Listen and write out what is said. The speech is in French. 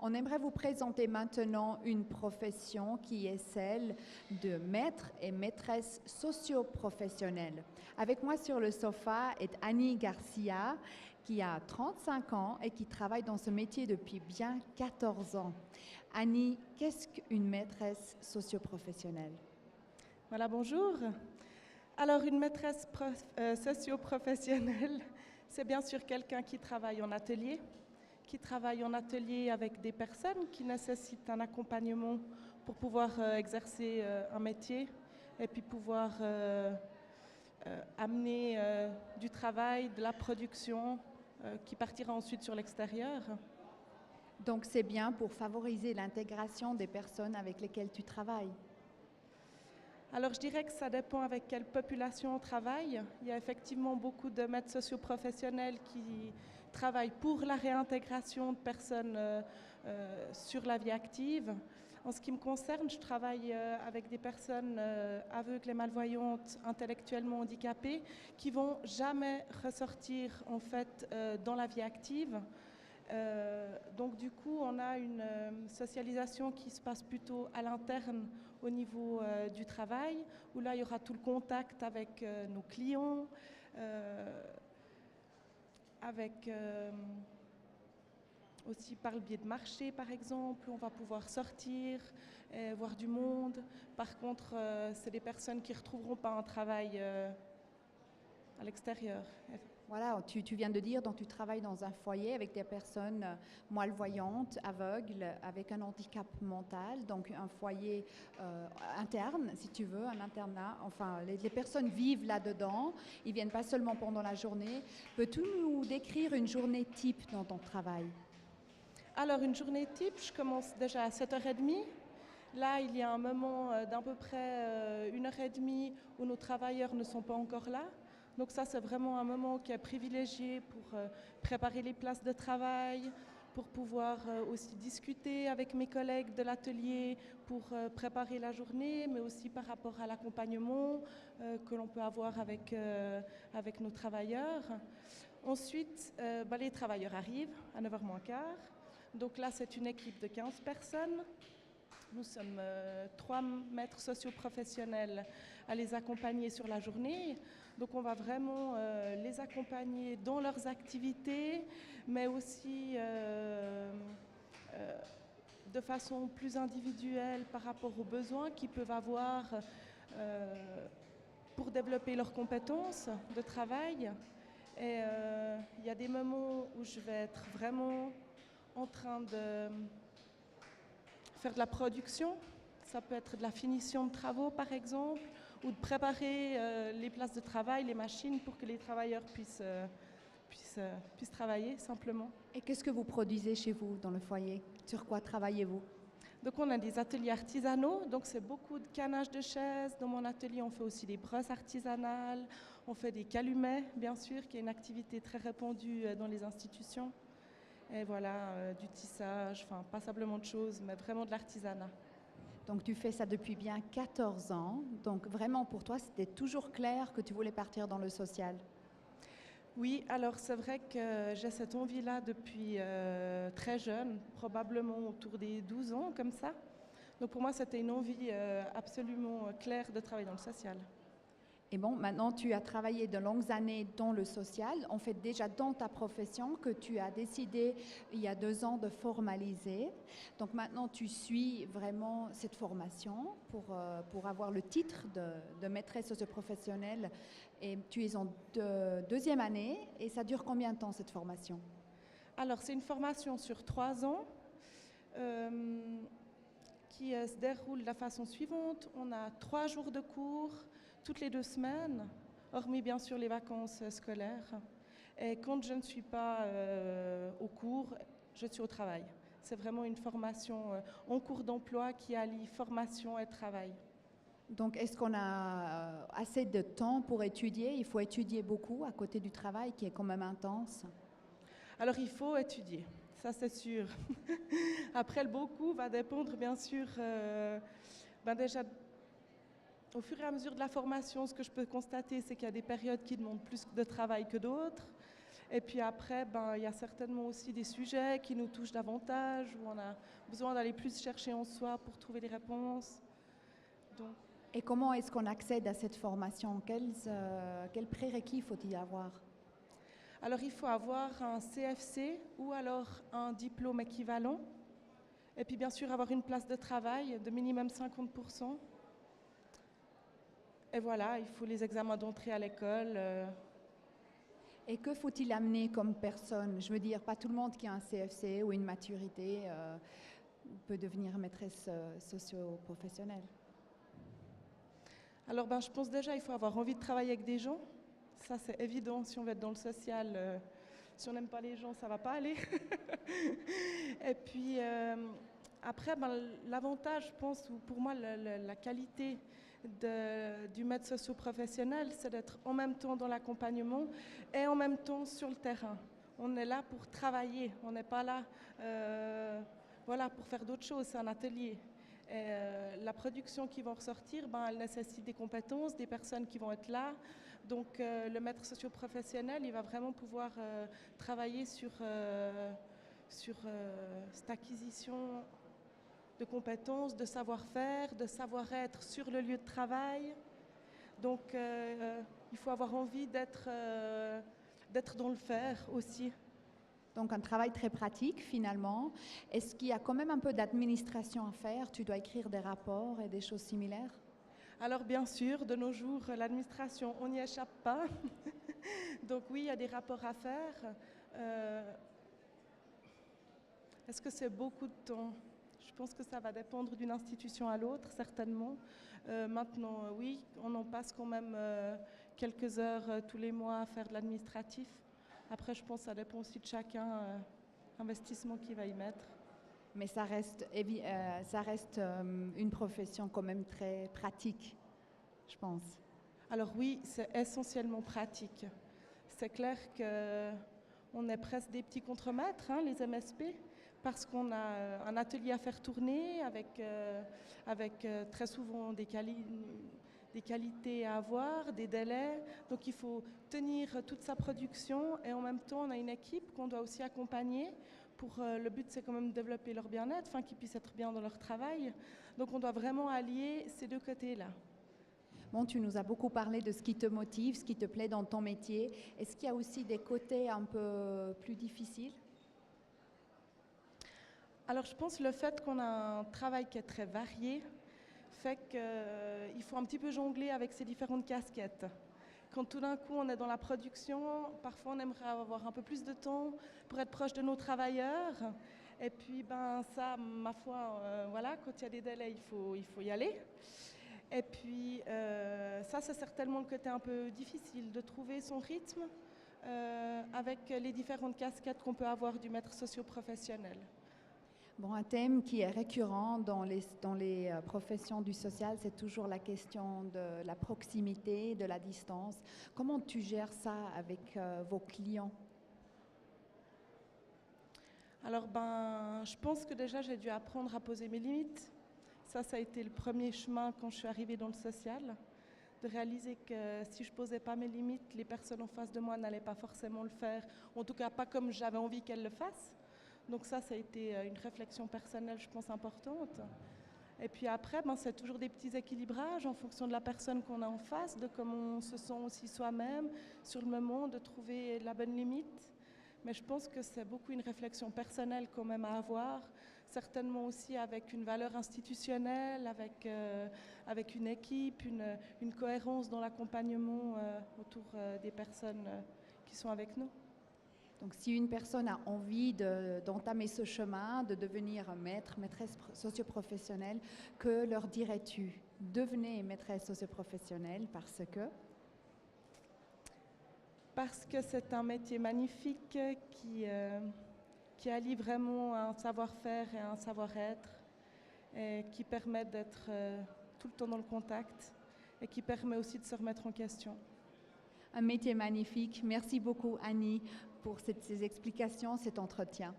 On aimerait vous présenter maintenant une profession qui est celle de maître et maîtresse socio-professionnelle. Avec moi sur le sofa est Annie Garcia, qui a 35 ans et qui travaille dans ce métier depuis bien 14 ans. Annie, qu'est-ce qu'une maîtresse socio-professionnelle? Voilà, bonjour. Alors, une maîtresse socio-professionnelle, c'est bien sûr quelqu'un qui travaille en atelier avec des personnes qui nécessitent un accompagnement pour pouvoir exercer un métier et puis pouvoir amener du travail, de la production qui partira ensuite sur l'extérieur. Donc c'est bien pour favoriser l'intégration des personnes avec lesquelles tu travailles. Alors je dirais que ça dépend avec quelle population on travaille. Il y a effectivement beaucoup de maîtres socioprofessionnels qui travaillent pour la réintégration de personnes sur la vie active. En ce qui me concerne, je travaille avec des personnes aveugles et malvoyantes, intellectuellement handicapées, qui vont jamais ressortir en fait dans la vie active. Donc du coup, on a une socialisation qui se passe plutôt à l'interne au niveau du travail, où là, il y aura tout le contact avec nos clients, avec aussi par le biais de marché, par exemple, on va pouvoir sortir, voir du monde. Par contre, c'est des personnes qui ne retrouveront pas un travail à l'extérieur. Voilà, tu viens de dire, donc tu travailles dans un foyer avec des personnes malvoyantes, aveugles, avec un handicap mental, donc un foyer interne, si tu veux, un internat. Enfin, les personnes vivent là-dedans, ils ne viennent pas seulement pendant la journée. Peux-tu nous décrire une journée type dans ton travail? Alors, une journée type, je commence déjà à 7h30. Là, il y a un moment d'à peu près 1h30 où nos travailleurs ne sont pas encore là. Donc ça, c'est vraiment un moment qui est privilégié pour préparer les places de travail, pour pouvoir aussi discuter avec mes collègues de l'atelier, pour préparer la journée, mais aussi par rapport à l'accompagnement que l'on peut avoir avec nos travailleurs. Ensuite, les travailleurs arrivent à 9h moins quart. Donc là, c'est une équipe de 15 personnes. Nous sommes 3 maîtres socio-professionnels à les accompagner sur la journée. Donc on va vraiment les accompagner dans leurs activités, mais aussi de façon plus individuelle par rapport aux besoins qu'ils peuvent avoir pour développer leurs compétences de travail. Et il y a des moments où je vais être vraiment en train de faire de la production. Ça peut être de la finition de travaux, par exemple, ou de préparer les places de travail, les machines, pour que les travailleurs puissent travailler, simplement. Et qu'est-ce que vous produisez chez vous dans le foyer? Sur quoi travaillez-vous? Donc on a des ateliers artisanaux, donc c'est beaucoup de canage de chaises. Dans mon atelier, on fait aussi des brosses artisanales, on fait des calumets, bien sûr, qui est une activité très répandue dans les institutions. Et voilà, du tissage, enfin pas simplement de choses, mais vraiment de l'artisanat. Donc tu fais ça depuis bien 14 ans. Donc vraiment pour toi, c'était toujours clair que tu voulais partir dans le social? Oui, alors c'est vrai que j'ai cette envie-là depuis très jeune, probablement autour des 12 ans, comme ça. Donc pour moi, c'était une envie absolument claire de travailler dans le social. Et bon, maintenant tu as travaillé de longues années dans le social, en fait déjà dans ta profession que tu as décidé il y a 2 ans de formaliser. Donc maintenant tu suis vraiment cette formation pour avoir le titre de maîtresse socio-professionnelle et tu es en deuxième année et ça dure combien de temps cette formation? Alors c'est une formation sur 3 ans qui se déroule de la façon suivante. On a 3 jours de cours toutes les 2 semaines, hormis bien sûr les vacances scolaires. Et quand je ne suis pas au cours, je suis au travail. C'est vraiment une formation en cours d'emploi qui allie formation et travail. Donc est-ce qu'on a assez de temps pour étudier? Il faut étudier beaucoup à côté du travail qui est quand même intense. Alors il faut étudier, ça c'est sûr. Après le beaucoup va dépendre bien sûr déjà. Au fur et à mesure de la formation, ce que je peux constater, c'est qu'il y a des périodes qui demandent plus de travail que d'autres. Et puis après, il y a certainement aussi des sujets qui nous touchent davantage, où on a besoin d'aller plus chercher en soi pour trouver des réponses. Donc, Et comment est-ce qu'on accède à cette formation? Quels prérequis faut-il avoir? alors il faut avoir un CFC ou alors un diplôme équivalent. Et puis bien sûr avoir une place de travail de minimum 50%. Et voilà, il faut les examens d'entrée à l'école. Et que faut-il amener comme personne? Je veux dire, pas tout le monde qui a un CFC ou une maturité peut devenir maîtresse socio-professionnelle. Alors je pense déjà il faut avoir envie de travailler avec des gens. Ça c'est évident, si on veut être dans le social, si on n'aime pas les gens, ça ne va pas aller. Et puis après, l'avantage, je pense, ou pour moi la qualité du maître socio-professionnel, c'est d'être en même temps dans l'accompagnement et en même temps sur le terrain. On est là pour travailler, on n'est pas là pour faire d'autres choses, c'est un atelier. Et la production qui va ressortir, elle nécessite des compétences, des personnes qui vont être là. Donc le maître socio-professionnel, il va vraiment pouvoir travailler sur cette acquisition de compétences, de savoir-faire, de savoir-être sur le lieu de travail. Donc il faut avoir envie d'être dans le faire aussi. Donc un travail très pratique finalement. Est-ce qu'il y a quand même un peu d'administration à faire? Tu dois écrire des rapports et des choses similaires? Alors bien sûr, de nos jours, l'administration, on n'y échappe pas. Donc oui, il y a des rapports à faire. Est-ce que c'est beaucoup de temps? Je pense que ça va dépendre d'une institution à l'autre, certainement. Maintenant, oui, on en passe quand même quelques heures tous les mois à faire de l'administratif. Après, je pense que ça dépend aussi de chacun, l'investissement qu'il va y mettre. Mais ça reste une profession quand même très pratique, je pense. Alors oui, c'est essentiellement pratique. C'est clair qu'on est presque des petits contremaîtres, les MSP, parce qu'on a un atelier à faire tourner avec très souvent des qualités à avoir, des délais. Donc il faut tenir toute sa production et en même temps on a une équipe qu'on doit aussi accompagner. Le but c'est quand même de développer leur bien-être, qu'ils puissent être bien dans leur travail. Donc on doit vraiment allier ces deux côtés-là. Bon, tu nous as beaucoup parlé de ce qui te motive, ce qui te plaît dans ton métier. Est-ce qu'il y a aussi des côtés un peu plus difficiles? Alors je pense que le fait qu'on a un travail qui est très varié fait qu'il faut un petit peu jongler avec ces différentes casquettes. Quand tout d'un coup on est dans la production, parfois on aimerait avoir un peu plus de temps pour être proche de nos travailleurs. Et puis ça, ma foi, quand il y a des délais, il faut y aller. Et puis ça c'est certainement le côté un peu difficile, de trouver son rythme avec les différentes casquettes qu'on peut avoir du maître socio-professionnel. Bon, un thème qui est récurrent dans les professions du social, c'est toujours la question de la proximité, de la distance. Comment tu gères ça avec vos clients? Alors je pense que déjà j'ai dû apprendre à poser mes limites. Ça a été le premier chemin quand je suis arrivée dans le social, de réaliser que si je ne posais pas mes limites, les personnes en face de moi n'allaient pas forcément le faire, en tout cas pas comme j'avais envie qu'elles le fassent. Donc ça a été une réflexion personnelle, je pense, importante. Et puis après, c'est toujours des petits équilibrages en fonction de la personne qu'on a en face, de comment on se sent aussi soi-même sur le moment, de trouver la bonne limite. Mais je pense que c'est beaucoup une réflexion personnelle quand même à avoir, certainement aussi avec une valeur institutionnelle, avec une équipe, une cohérence dans l'accompagnement autour des personnes qui sont avec nous. Donc si une personne a envie d'entamer ce chemin, de devenir maîtresse socio-professionnelle, que leur dirais-tu? Devenez maîtresse socio-professionnelle Parce que c'est un métier magnifique qui allie vraiment un savoir-faire et un savoir-être, et qui permet d'être tout le temps dans le contact et qui permet aussi de se remettre en question. Un métier magnifique. Merci beaucoup Annie pour ces explications, cet entretien.